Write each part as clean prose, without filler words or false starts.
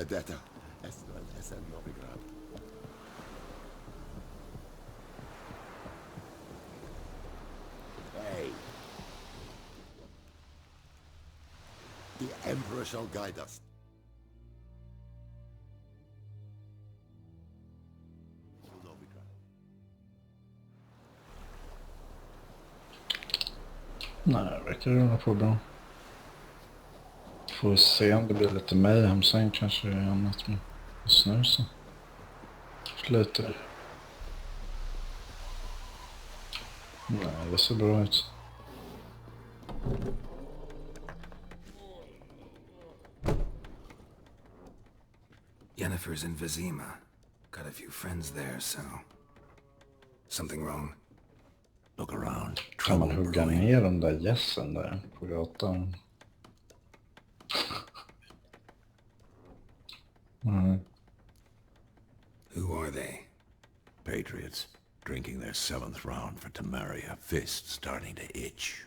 med detta. Esto es el Novigrad. Hey. The Emperor shall guide us. Nej, det verkar rulla på bra. Får se om det blir lite mayhem sen kanske det är annat med snusen. Slutar. Nej, det ser bra ut. Yennefer's in Vizima. Got a few friends there, so... Something wrong? Look around. Kan man hugga ner den där gässen där på gatan? Who are they? Patriots, drinking their 7th round for Temeria. Fist starting to itch.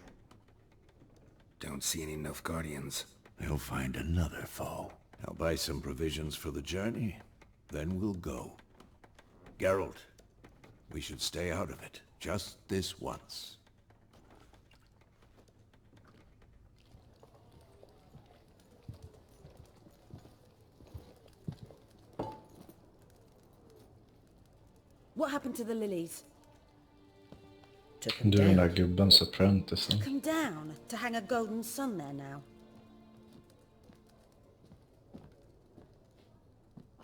Don't see any Nilfgaardians. They'll find another foe. I'll buy some provisions for the journey, then we'll go. Geralt, we should stay out of it, just this once. What happened to the lilies? Took him Du är den där down. gubbens apprentice. Come down to hang a golden sun there now.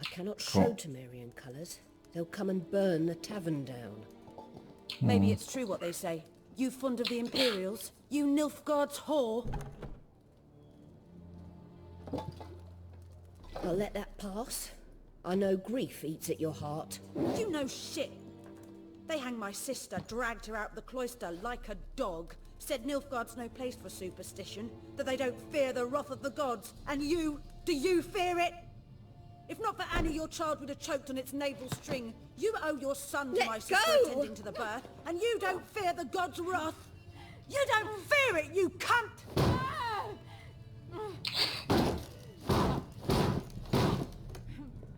I cannot show Temerian colours. They'll come and burn the tavern down. Maybe it's true what they say. You fond of the Imperials? You Nilfgaard's whore? I'll let that pass. I know grief eats at your heart. You know shit. They hanged my sister, dragged her out of the cloister like a dog. Said Nilfgaard's no place for superstition, that they don't fear the wrath of the gods. And you, do you fear it? If not for Annie, your child would have choked on its navel string. You owe your son to Let my sister go! attending to the birth, and you don't fear the gods' wrath. You don't fear it, you cunt!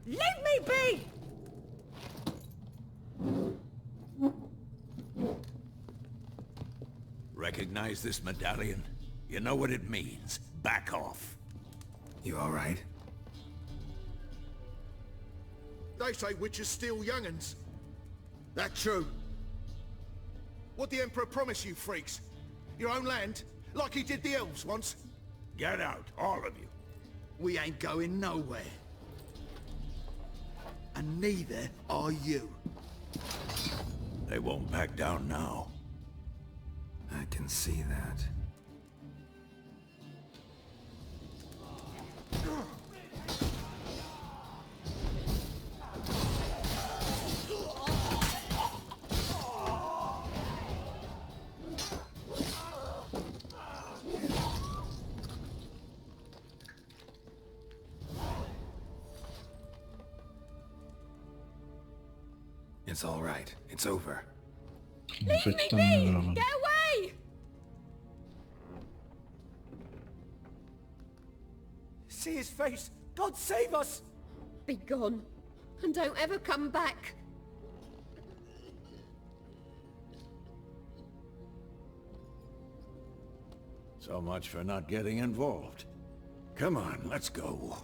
Leave me be! Recognize this medallion? You know what it means. Back off. You alright? They say witches steal young'uns. That true? What the Emperor promise you, freaks? Your own land? Like he did the elves once? Get out, all of you. We ain't going nowhere. And neither are you. They won't back down now. I can see that. It's all right. It's over. Jag fick den i röven. Get away! See his face! God save us! Be gone. And don't ever come back. So much for not getting involved. Come on, let's go.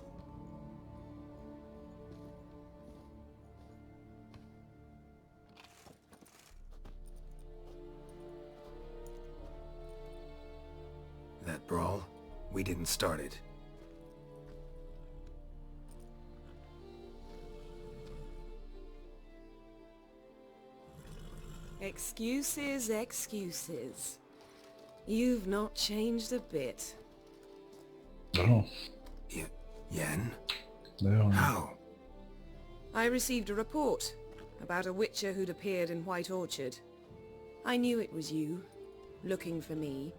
That brawl, we didn't start it. Excuses, excuses. You've not changed a bit. Bra. Yen? Det har han. How? I received a report about a witcher who'd appeared in White Orchard. I knew it was you, looking for me.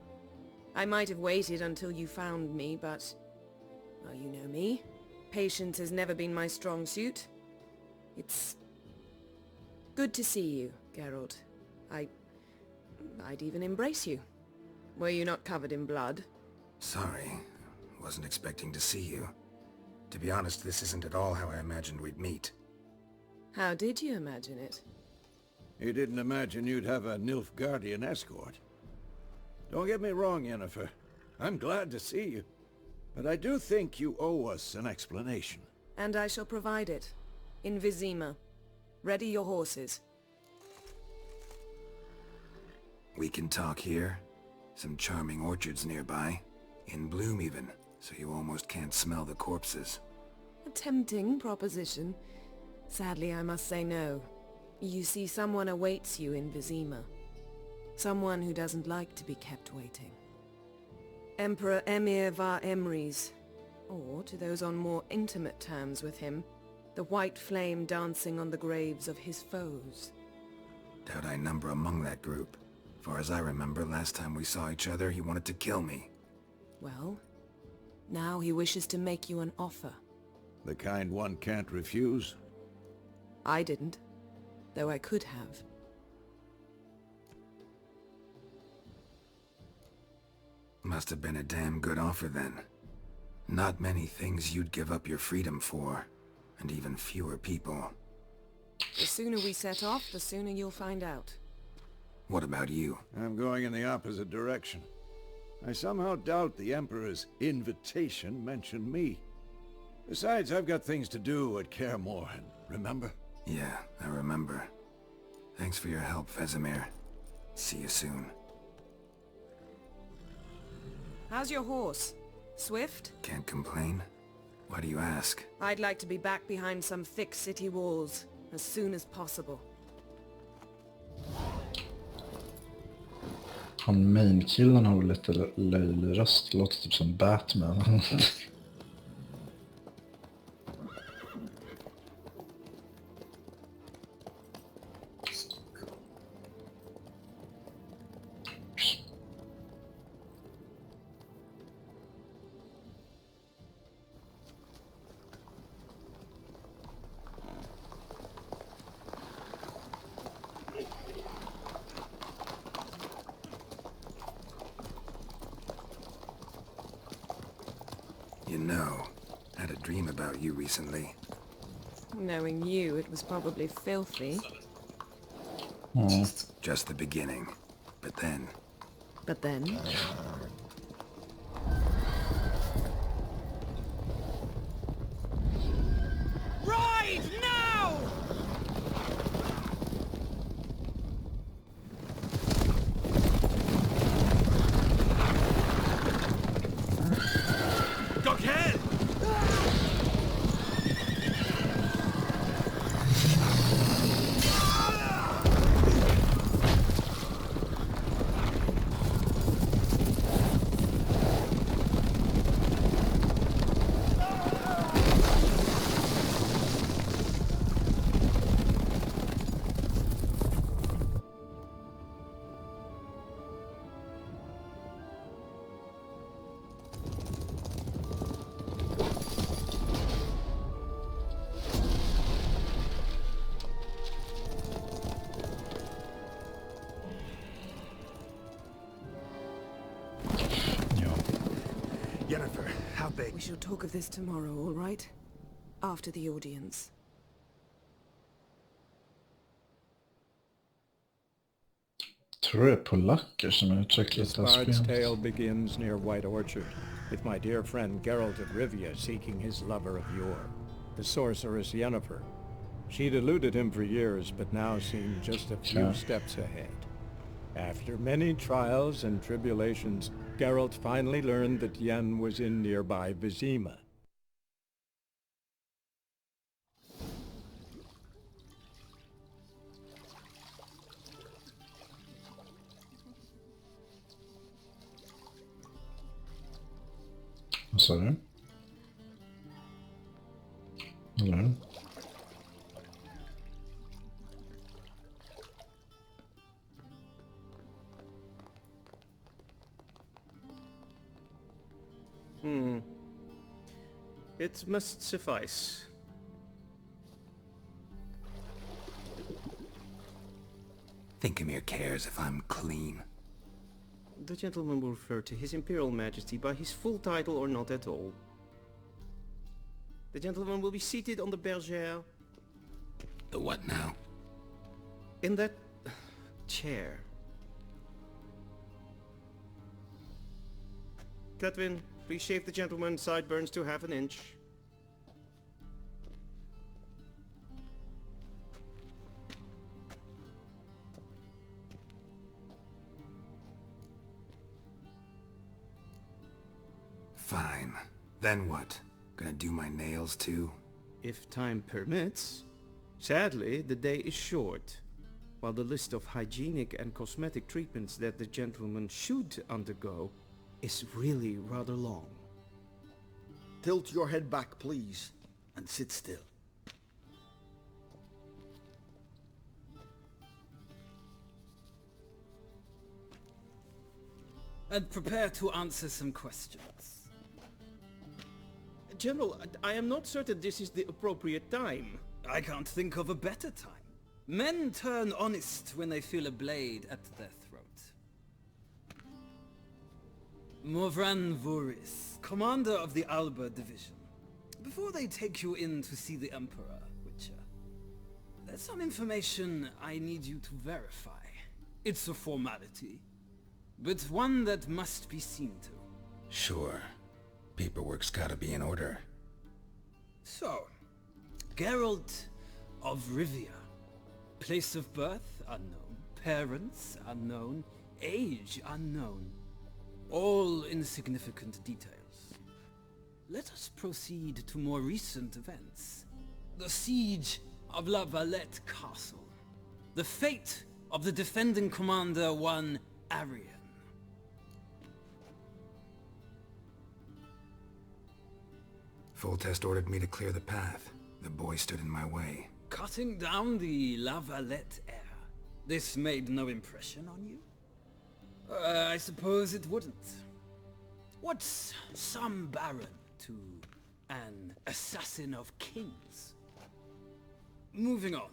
I might have waited until you found me, but... well, you know me. Patience has never been my strong suit. It's... good to see you, Geralt. I'd even embrace you. Were you not covered in blood? Sorry. Wasn't expecting to see you. To be honest, this isn't at all how I imagined we'd meet. How did you imagine it? You didn't imagine you'd have a Nilfgaardian escort. Don't get me wrong, Yennefer. I'm glad to see you. But I do think you owe us an explanation. And I shall provide it. In Vizima. Ready your horses. We can talk here. Some charming orchards nearby. In bloom even, so you almost can't smell the corpses. A tempting proposition. Sadly, I must say no. You see, someone awaits you in Vizima. Someone who doesn't like to be kept waiting. Emperor Emir var Emrys, or to those on more intimate terms with him, the white flame dancing on the graves of his foes. Doubt I number among that group. Far as I remember, last time we saw each other, he wanted to kill me. Well, now he wishes to make you an offer. The kind one can't refuse. I didn't, though I could have. Must have been a damn good offer then. Not many things you'd give up your freedom for, and even fewer people. The sooner we set off, the sooner you'll find out. What about you? I'm going in the opposite direction. I somehow doubt the Emperor's invitation mentioned me. Besides, I've got things to do at Kaer Morhen, remember? Yeah, I remember. Thanks for your help, Vesemir. See you soon. How's your horse? Swift? Can't complain. Why do you ask? I'd like to be back behind some thick city walls, as soon as possible. Han main-killen har lite löjlig röst. Låter typ som Batman. You know, I had a dream about you recently. Knowing you, it was probably filthy. Just the beginning. But then... But then? Ride now! Doghead! Yennefer, how big? We shall talk of this tomorrow, all right? After the audience. Tror det är polacker som har utvecklat The det här Bard's spelet. tale begins near White Orchard, with my dear friend Geralt of Rivia seeking his lover of yore, the sorceress Yennefer. She'd eluded him for years, but now seemed just a few Yeah. steps ahead. After many trials and tribulations, Geralt finally learned that Yen was in nearby Vizima. Vad sa du? Eller? It must suffice. Thinkemir cares if I'm clean. The gentleman will refer to His Imperial Majesty by his full title or not at all. The gentleman will be seated on the bergère. The what now? In that chair. Cletwin, please shave the gentleman's sideburns to half an inch. Fine. Then what? Gonna do my nails too? If time permits. Sadly, the day is short, while the list of hygienic and cosmetic treatments that the gentleman should undergo is really rather long. Tilt your head back, please, and sit still. And prepare to answer some questions. General, I am not certain this is the appropriate time. I can't think of a better time. Men turn honest when they feel a blade at their throat. Morvran Voris, commander of the Alba Division. Before they take you in to see the Emperor, Witcher, there's some information I need you to verify. It's a formality, but one that must be seen to. Sure. Paperwork's gotta be in order. So, Geralt of Rivia. Place of birth unknown. Parents unknown. Age unknown. All insignificant details. Let us proceed to more recent events. The siege of La Valette Castle. The fate of the defending commander, one Arian. Foltest ordered me to clear the path. The boy stood in my way. Cutting down the La Valette heir. This made no impression on you? I suppose it wouldn't. What's some baron to an assassin of kings? Moving on.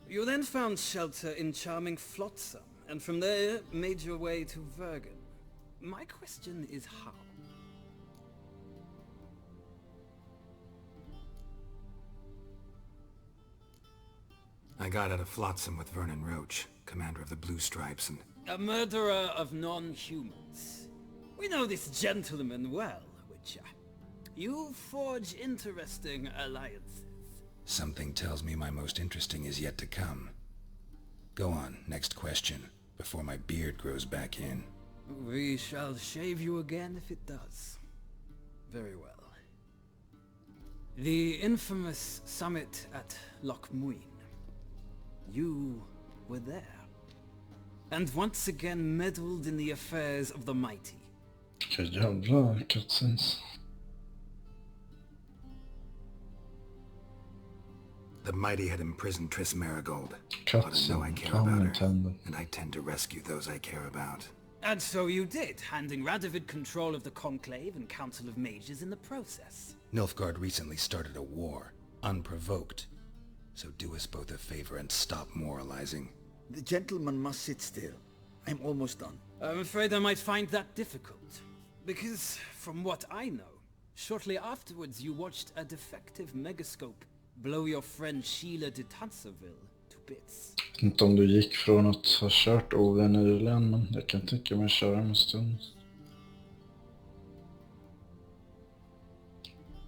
You then found shelter in charming Flotsam, and from there made your way to Vergen. My question is how? I got out of Flotsam with Vernon Roach, commander of the Blue Stripes, and... A murderer of non-humans. We know this gentleman well, Witcher. You forge interesting alliances. Something tells me my most interesting is yet to come. Go on, next question, before my beard grows back in. We shall shave you again if it does. Very well. The infamous summit at Loch Muin. You were there. And once again meddled in the affairs of the mighty. Vilka jävla cutscenes. The mighty had imprisoned Triss Marigold. Cutscene, I care pun about her, intended. and I tend to rescue those I care about. And so you did, handing Radovid control of the Conclave and Council of Mages in the process. Nilfgaard recently started a war, unprovoked. So do us both a favor and stop moralizing. The gentleman must sit still. I'm almost done. I'm afraid I might find that difficult. Because, from what I know, shortly afterwards you watched a defective megascope blow your friend Sheila de Tanserville to bits. Inte om du gick från att ha kört OV nyligen, men jag kan tycka mig köra en stund.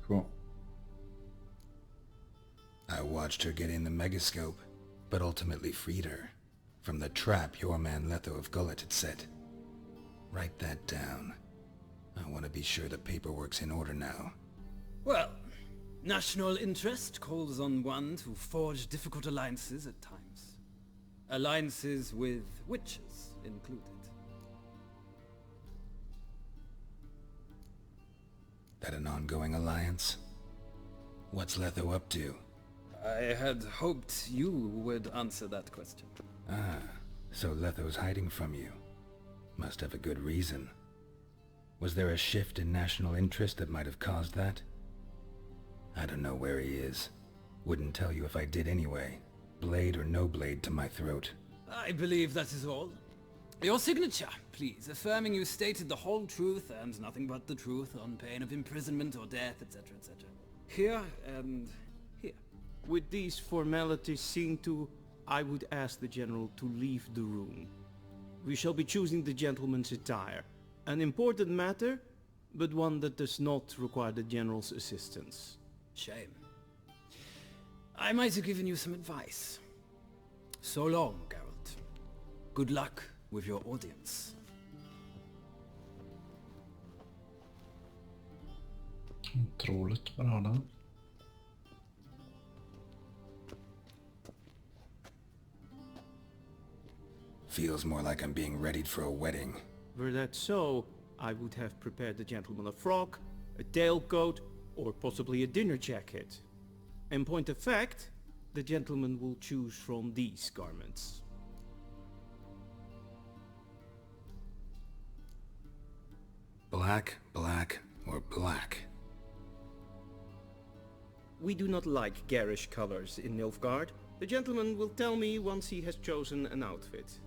Cool. I watched her get in the megascope, but ultimately freed her from the trap your man Letho of Gullet had set. Write that down. I want to be sure the paperwork's in order now. Well, national interest calls on one to forge difficult alliances at times. Alliances with witches included. That an ongoing alliance? What's Letho up to? I had hoped you would answer that question. Ah, so Letho's hiding from you. Must have a good reason. Was there a shift in national interest that might have caused that? I don't know where he is. Wouldn't tell you if I did anyway. Blade or no blade to my throat. I believe that is all. Your signature, please, affirming you stated the whole truth and nothing but the truth on pain of imprisonment or death, etc., etc. Here and here. With these formalities seen to, I would ask the General to leave the room. We shall be choosing the gentleman's attire. An important matter, but one that does not require the General's assistance. Shame. I might have given you some advice. So long, Geralt. Good luck with your audience. Otroligt bra där. Feels more like I'm being readied for a wedding. Were that so, I would have prepared the gentleman a frock, a tailcoat, or possibly a dinner jacket. In point of fact, the gentleman will choose from these garments. Black, black, or black? We do not like garish colors in Nilfgaard. The gentleman will tell me once he has chosen an outfit.